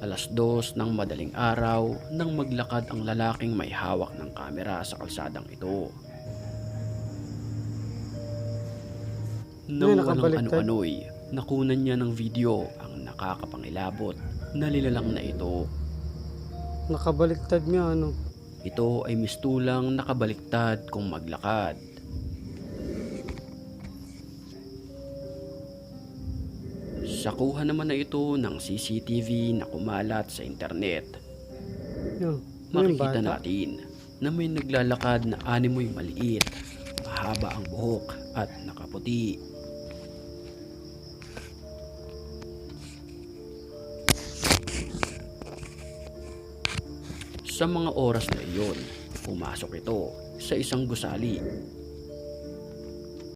Alas 2 ng madaling araw nang maglakad ang lalaking may hawak ng kamera sa kalsadang ito. Ngayon Nang walang nakabaliktad. ano-ano'y nakunan niya ng video ang nakakapangilabot na nilalang na ito. Nakabaliktad nga ano. Ito ay mistulang nakabaliktad kung maglakad. Sa kuha naman na ito ng CCTV na kumalat sa internet, Yun. Yung makikita bata. natin na may naglalakad na animoy maliit, mahaba ang buhok at nakaputi. Sa mga oras na iyon, pumasok ito sa isang gusali